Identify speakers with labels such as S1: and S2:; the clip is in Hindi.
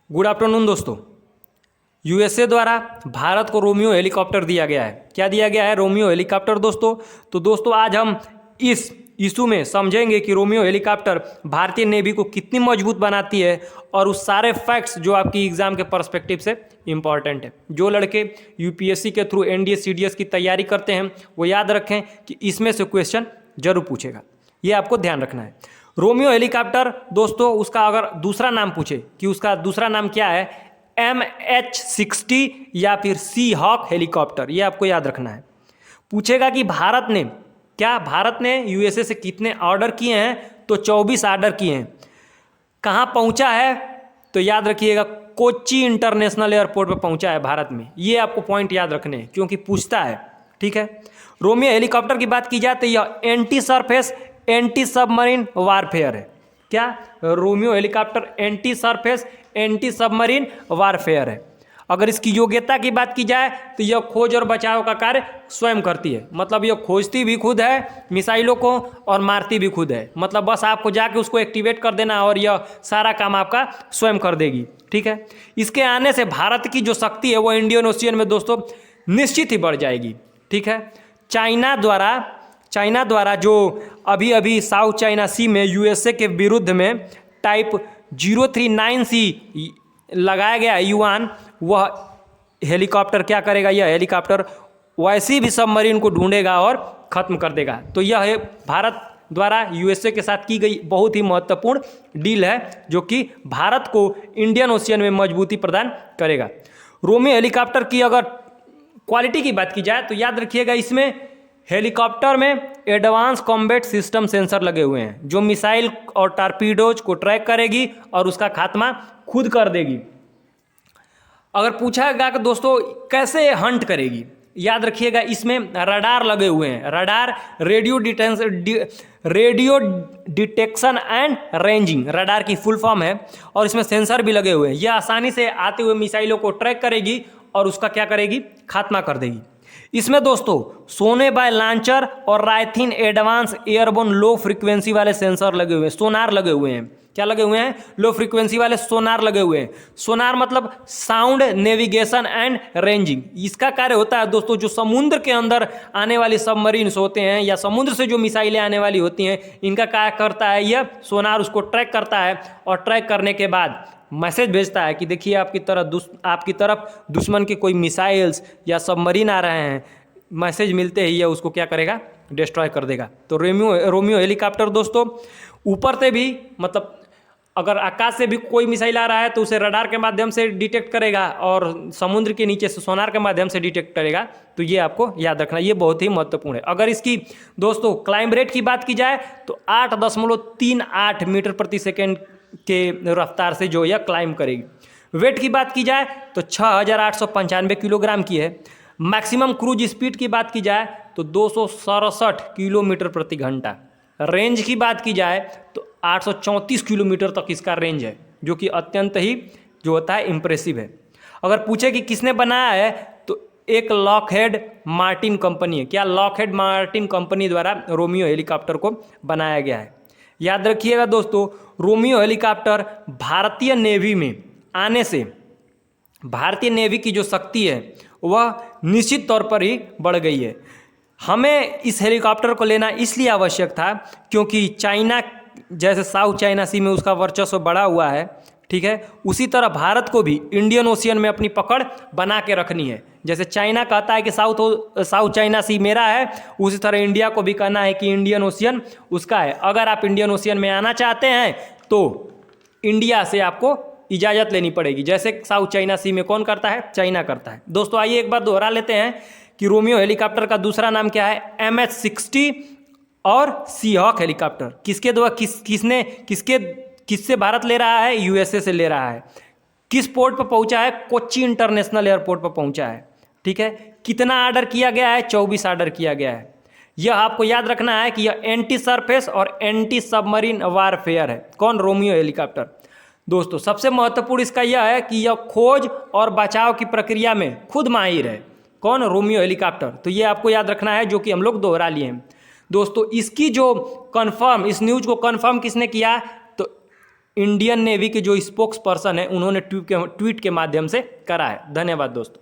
S1: गुड आफ्टरनून दोस्तों। यूएसए द्वारा भारत को रोमियो हेलीकॉप्टर दिया गया है। क्या दिया गया है? रोमियो हेलीकॉप्टर दोस्तों। तो दोस्तों आज हम इस इशू में समझेंगे कि रोमियो हेलीकॉप्टर भारतीय नेवी को कितनी मजबूत बनाती है और उस सारे फैक्ट्स जो आपकी एग्जाम के पर्सपेक्टिव से इंपॉर्टेंट है। जो लड़के यूपीएससी के थ्रू एनडीए सीडीएस की तैयारी करते हैं वो याद रखें कि इसमें से क्वेश्चन जरूर पूछेगा, ये आपको ध्यान रखना है। रोमियो हेलीकॉप्टर दोस्तों, उसका अगर दूसरा नाम पूछे कि उसका दूसरा नाम क्या है, MH-60 या फिर सी हॉक हेलीकॉप्टर, ये आपको याद रखना है। पूछेगा कि भारत ने यूएसए से कितने ऑर्डर किए हैं, तो 24 ऑर्डर किए हैं। कहाँ पहुंचा है, तो याद रखिएगा कोच्चि इंटरनेशनल एयरपोर्ट पर पहुंचा है भारत में। ये आपको पॉइंट याद रखने हैं क्योंकि पूछता है, ठीक है। रोमियो हेलीकॉप्टर की बात की जाए तो यह anti surface anti submarine warfare है। क्या? Romeo helicopter anti surface anti submarine warfare है। अगर इसकी योग्यता की बात की जाए तो यह खोज और बचाव का कार्य स्वयं करती है। मतलब यह खोजती भी खुद है मिसाइलों को और मारती भी खुद है। मतलब बस आपको जाके उसको एक्टिवेट कर देना और यह सारा काम आपका स्वयं कर देगी, ठीक है। इसके आने से भारत की जो शक्ति है वो इंडियन ओशियन में दोस्तों निश्चित ही बढ़ जाएगी, ठीक है। चाइना द्वारा जो अभी साउथ चाइना सी में यूएसए के विरुद्ध में टाइप 039C लगाया गया युआन, वह हेलीकॉप्टर क्या करेगा? यह हेलीकॉप्टर वैसी भी सबमरीन को ढूंढेगा और ख़त्म कर देगा। तो यह है भारत द्वारा यूएसए के साथ की गई बहुत ही महत्वपूर्ण डील है, जो कि भारत को इंडियन ओशियन में मजबूती प्रदान करेगा। रोमियो हेलीकॉप्टर की अगर क्वालिटी की बात की जाए तो याद रखिएगा इसमें हेलीकॉप्टर में एडवांस कॉम्बैट सिस्टम सेंसर लगे हुए हैं जो मिसाइल और टारपीडोज को ट्रैक करेगी और उसका खात्मा खुद कर देगी। अगर पूछा गया कि दोस्तों कैसे हंट करेगी, याद रखिएगा इसमें रडार लगे हुए हैं। Radar radio detection and ranging radar की फुल फॉर्म है और इसमें सेंसर भी लगे हुए हैं। यह आसानी से आते हुए मिसाइलों को ट्रैक करेगी और उसका क्या करेगी? खात्मा कर देगी। इसमें दोस्तों सोने बाय लॉन्चर और रायथिन एडवांस एयरबोर्न लो फ्रीक्वेंसी वाले सेंसर लगे हुए हैं, सोनार लगे हुए हैं। क्या लगे हुए हैं? लो फ्रीक्वेंसी वाले सोनार लगे हुए हैं। सोनार मतलब साउंड नेविगेशन एंड रेंजिंग। इसका कार्य होता है दोस्तों, जो समुद्र के अंदर आने वाली सबमरीन्स होते हैं या समुद्र से जो मिसाइलें आने वाली होती हैं, इनका कार्य करता है यह सोनार, उसको ट्रैक करता है और ट्रैक करने के बाद मैसेज भेजता है कि देखिए आपकी तरफ दुश्मन के कोई मिसाइल्स या सबमरीन आ रहे हैं। मैसेज मिलते ही यह उसको क्या करेगा? डिस्ट्रॉय कर देगा। तो रोमियो हेलीकॉप्टर दोस्तों ऊपर से भी, मतलब अगर आकाश से भी कोई मिसाइल आ रहा है तो उसे रडार के माध्यम से डिटेक्ट करेगा और समुद्र के नीचे से सोनार के माध्यम से डिटेक्ट करेगा। तो ये आपको याद रखना, ये बहुत ही महत्वपूर्ण है। अगर इसकी दोस्तों क्लाइंब रेट की बात की जाए तो 8.38 मीटर प्रति सेकेंड के रफ्तार से जो यह क्लाइंब करेगी। वेट की बात की जाए तो 6,895 किलोग्राम की है। मैक्सिमम क्रूज स्पीड की बात की जाए तो 267 किलोमीटर प्रति घंटा। रेंज की बात की जाए तो 834 किलोमीटर तक इसका रेंज है, जो कि अत्यंत ही जो होता है इम्प्रेसिव है। अगर पूछे कि किसने बनाया है तो एक लॉकहेड मार्टिन कंपनी है। क्या? लॉकहेड मार्टिन कंपनी द्वारा रोमियो हेलीकॉप्टर को बनाया गया है। याद रखिएगा दोस्तों, रोमियो हेलीकॉप्टर भारतीय नेवी में आने से भारतीय नेवी की जो शक्ति है वह निश्चित तौर पर ही बढ़ गई है। हमें इस हेलीकॉप्टर को लेना इसलिए आवश्यक था क्योंकि चाइना जैसे साउथ चाइना सी में उसका वर्चस्व बढ़ा हुआ है, ठीक है। उसी तरह भारत को भी इंडियन ओशियन में अपनी पकड़ बना के रखनी है। जैसे चाइना कहता है कि साउथ चाइना सी मेरा है, उसी तरह इंडिया को भी कहना है कि इंडियन ओशियन उसका है। अगर आप इंडियन ओशियन में आना चाहते हैं तो इंडिया से आपको इजाज़त लेनी पड़ेगी, जैसे साउथ चाइना सी में कौन करता है? चाइना करता है। दोस्तों आइए एक बार दोहरा लेते हैं कि रोमियो हेलीकॉप्टर का दूसरा नाम क्या है? MH-60 और सी हॉक हेलीकॉप्टर। किसके द्वारा किससे भारत ले रहा है? यूएसए से ले रहा है। किस पोर्ट पर पहुंचा है? कोच्चि इंटरनेशनल एयरपोर्ट पर पहुंचा है, ठीक है। कितना ऑर्डर किया गया है? 24 ऑर्डर किया गया है। यह आपको याद रखना है कि यह एंटी सरफेस और एंटी सबमरीन वारफेयर है। कौन? Romeo helicopter. दोस्तों सबसे महत्वपूर्ण इसका यह है कि यह खोज और बचाव की प्रक्रिया में खुद माहिर है। कौन? Romeo helicopter. तो ये आपको याद रखना है, जो कि हम लोग दोहरा लिए हैं। दोस्तों इसकी जो इस न्यूज़ को कन्फर्म किसने किया? तो इंडियन नेवी के जो स्पोक्स पर्सन है उन्होंने ट्वीट के माध्यम से करा है। धन्यवाद दोस्तों।